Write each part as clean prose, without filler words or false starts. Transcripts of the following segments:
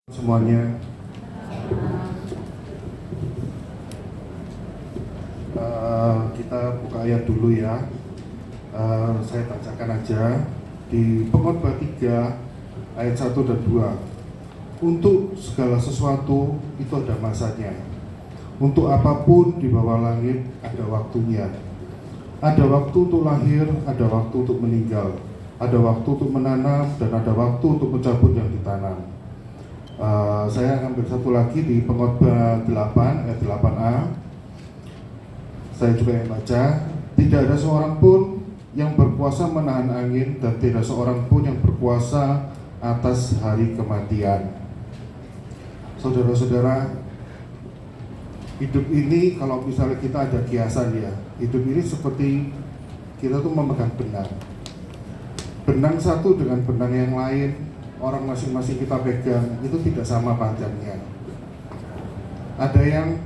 Semuanya, kita buka ayat dulu ya. Saya bacakan aja di Pengkhotbah 3 ayat 1 dan 2. Untuk segala sesuatu itu ada masanya. Untuk apapun di bawah langit ada waktunya. Ada waktu untuk lahir, ada waktu untuk meninggal. Ada waktu untuk menanam dan ada waktu untuk mencabut yang ditanam. Saya akan ambil satu lagi di Pengkhotbah 8 ayat 8a. Saya juga yang baca. Tidak ada seorang pun yang berkuasa menahan angin dan tidak seorang pun yang berkuasa atas hari kematian. Saudara-saudara, hidup ini kalau misalnya kita ada kiasan ya, hidup ini seperti kita tuh memegang benang. Benang satu dengan benang yang lain, orang masing-masing kita pegang itu tidak sama panjangnya. Ada yang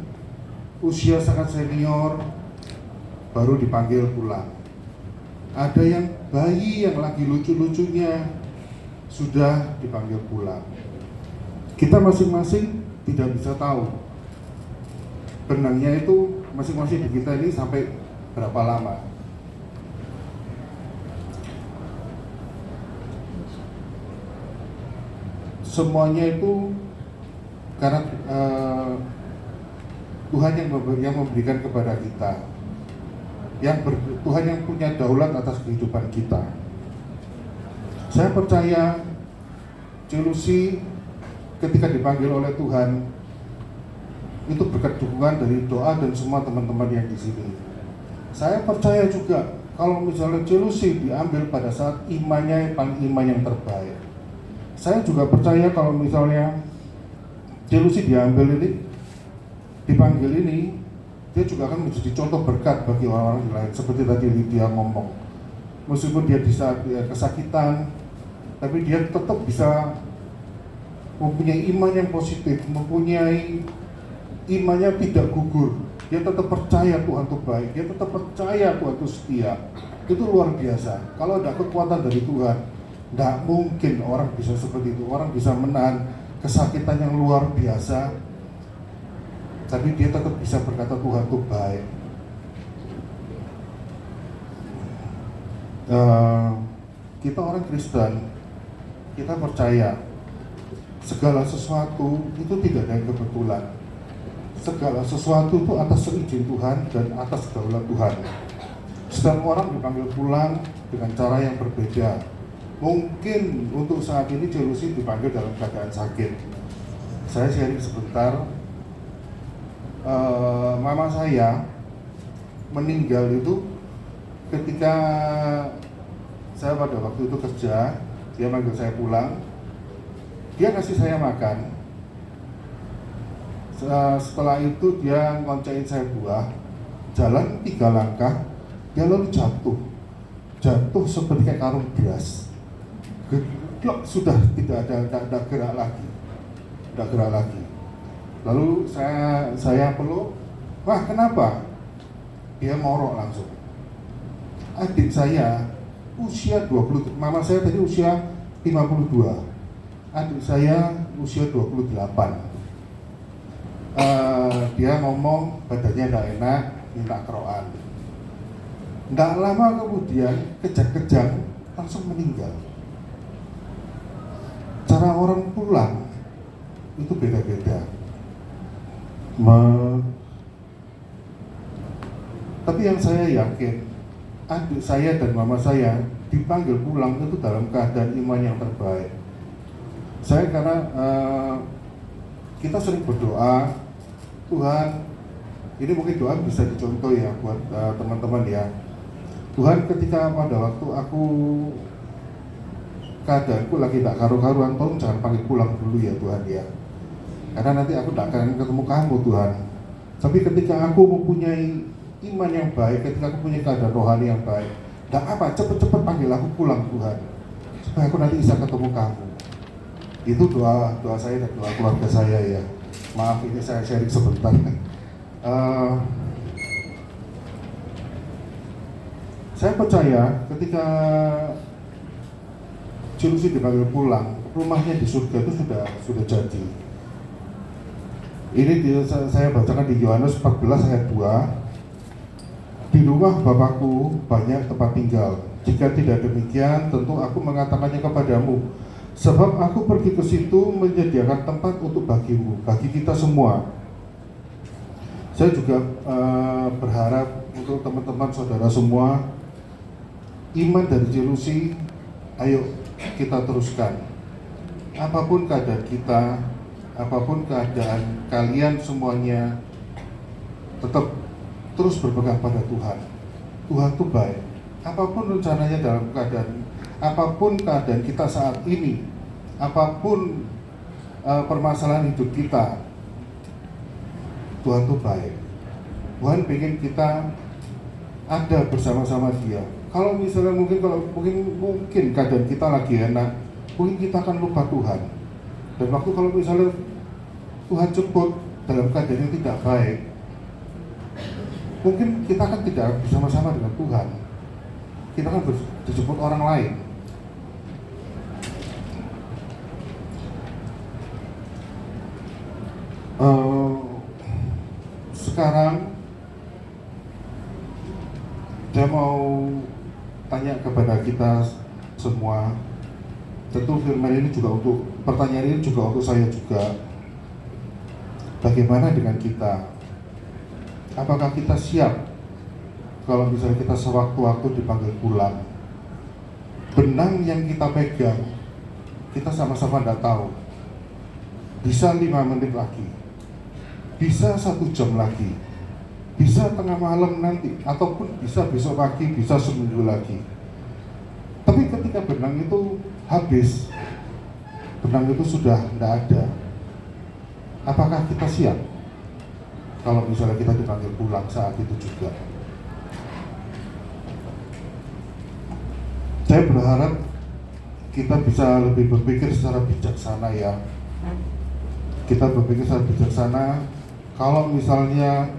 usia sangat senior baru dipanggil pulang. Ada yang bayi yang lagi lucu-lucunya sudah dipanggil pulang. Kita masing-masing tidak bisa tahu benangnya itu masing-masing di kita ini sampai berapa lama. Semuanya itu karena Tuhan yang memberikan kepada kita, Tuhan yang punya daulat atas kehidupan kita. Saya percaya Jelusi ketika dipanggil oleh Tuhan itu berkat dukungan dari doa dan semua teman-teman yang di sini. Saya percaya juga kalau misalnya Jelusi diambil pada saat imannya iman yang terbaik. Saya juga percaya kalau misalnya Jelusi dipanggil ini, dia juga akan menjadi contoh berkat bagi orang-orang yang lain. Seperti tadi Lydia ngomong, meskipun dia di saat dia kesakitan, tapi dia tetap bisa mempunyai iman yang positif, mempunyai imannya tidak gugur. Dia tetap percaya Tuhan itu baik, dia tetap percaya Tuhan itu setia. Itu luar biasa. Kalau ada kekuatan dari Tuhan, tidak mungkin orang bisa seperti itu. Orang bisa menahan kesakitan yang luar biasa, tapi dia tetap bisa berkata Tuhan itu baik. Kita orang Kristen, kita percaya segala sesuatu itu tidak ada yang kebetulan. Segala sesuatu itu atas izin Tuhan dan atas daulat Tuhan. Setiap orang dipanggil pulang dengan cara yang berbeda. Mungkin untuk saat ini Jelusi dipanggil dalam keadaan sakit. Saya sharing sebentar. Mama saya meninggal itu ketika saya pada waktu itu kerja. Dia manggil saya pulang. Dia kasih saya makan. Setelah itu dia ngoncain saya buah. Jalan 3 langkah, dia lalu jatuh seperti kayak karung beras. Geblok, sudah tidak ada gerak lagi. Lalu saya peluk, wah kenapa? Dia morok langsung. Adik saya usia 20, mama saya tadi usia 52, adik saya usia 28. Dia ngomong badannya tidak enak, minta keroan. Tidak lama kemudian kejang-kejang langsung meninggal. Cara orang pulang itu beda-beda. Tapi yang saya yakin, adik saya dan mama saya dipanggil pulang itu dalam keadaan iman yang terbaik. Saya karena kita sering berdoa, Tuhan, ini mungkin doa bisa dicontoh ya buat teman-teman ya. Tuhan, ketika pada waktu keadaanku lagi tak karu-karuan, tolong jangan panggil pulang dulu ya Tuhan ya. Karena nanti aku tak akan ketemu kamu Tuhan. Tapi ketika aku mempunyai iman yang baik, ketika aku punya keadaan rohani yang baik, tak apa, cepet-cepet panggil aku pulang Tuhan, supaya aku nanti bisa ketemu kamu. Itu doa saya dan doa keluarga saya ya. Maaf ini saya sharing sebentar. Saya percaya ketika Jelusi dipanggil pulang, rumahnya di surga itu sudah jadi. Ini saya bacakan di Yohanes 14 ayat 2. Di rumah Bapakku banyak tempat tinggal. Jika tidak demikian, tentu aku mengatakannya kepadamu. Sebab aku pergi ke situ menyediakan tempat untuk bagimu, bagi kita semua. Saya juga berharap untuk teman-teman saudara semua, iman dari Jelusi, ayo kita teruskan. Apapun keadaan kita, apapun keadaan kalian semuanya, tetap terus berpegang pada Tuhan. Tuhan itu baik. Apapun rencananya dalam keadaan, apapun keadaan kita saat ini, apapun permasalahan hidup kita, Tuhan itu baik. Tuhan ingin kita ada bersama-sama Dia. Kalau misalnya mungkin keadaan kita lagi enak, mungkin kita akan lupa Tuhan. Dan waktu kalau misalnya Tuhan jemput dalam keadaan yang tidak baik, mungkin kita akan tidak bersama-sama dengan Tuhan. Kita akan dijemput orang lain. Sekarang saya mau tanya kepada kita semua. Tentu firman ini juga untuk pertanyaan ini juga untuk saya juga. Bagaimana dengan kita? Apakah kita siap kalau misalnya kita sewaktu-waktu dipanggil pulang? Benang yang kita pegang, kita sama-sama tidak tahu. Bisa 5 menit lagi, bisa 1 jam lagi, bisa tengah malam nanti, ataupun bisa besok pagi, bisa seminggu lagi. Tapi ketika benang itu habis, benang itu sudah tidak ada, apakah kita siap kalau misalnya kita dipanggil pulang saat itu juga? Saya berharap kita bisa lebih berpikir secara bijaksana ya. Kita berpikir secara bijaksana. Kalau misalnya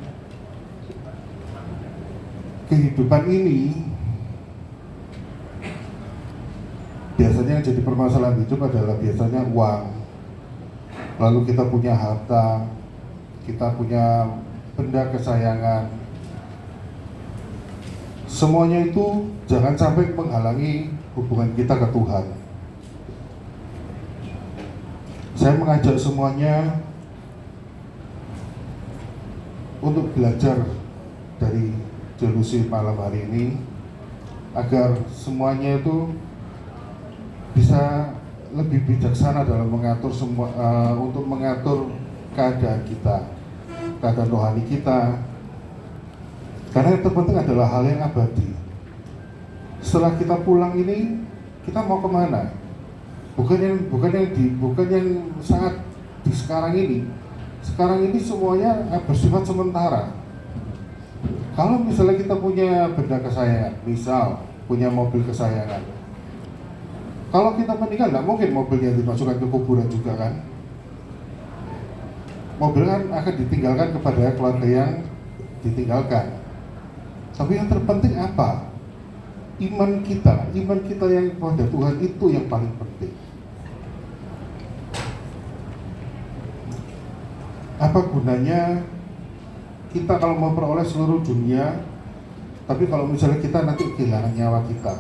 kehidupan ini, biasanya yang jadi permasalahan hidup adalah biasanya uang. Lalu kita punya harta, kita punya benda kesayangan. Semuanya itu jangan sampai menghalangi hubungan kita ke Tuhan. Saya mengajak semuanya untuk belajar dari Jelusi malam hari ini, agar semuanya itu bisa lebih bijaksana dalam mengatur untuk mengatur keadaan kita, keadaan rohani kita. Karena yang terpenting adalah hal yang abadi. Setelah kita pulang ini, kita mau kemana? Bukan yang saat di sekarang ini. Sekarang ini semuanya bersifat sementara. Kalau misalnya kita punya benda kesayangan, misal punya mobil kesayangan, kalau kita meninggal, nggak mungkin mobilnya dimasukkan ke kuburan juga kan? Mobil kan akan ditinggalkan kepada keluarga yang ditinggalkan. Tapi yang terpenting apa? Iman kita yang kepada Tuhan itu yang paling penting. Apa gunanya kita kalau memperoleh seluruh dunia, tapi kalau misalnya kita nanti kehilangan nyawa kita?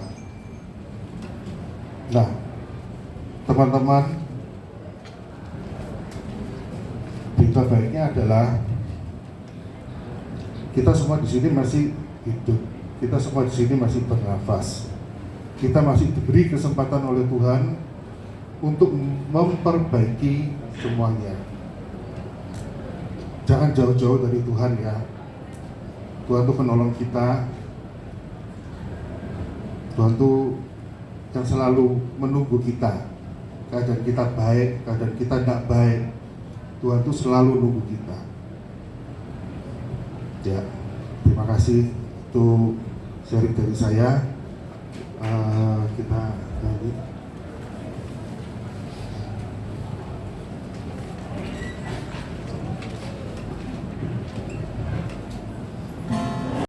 Nah, teman-teman, berita baiknya adalah kita semua di sini masih hidup, kita semua di sini masih bernafas, kita masih diberi kesempatan oleh Tuhan untuk memperbaiki semuanya. Jangan jauh-jauh dari Tuhan ya. Tuhan tuh penolong kita. Tuhan tuh yang selalu menunggu kita. Keadaan kita baik, keadaan kita tidak baik, Tuhan tuh selalu nunggu kita. Ya, terima kasih. Itu sharing dari saya. Kita lanjut.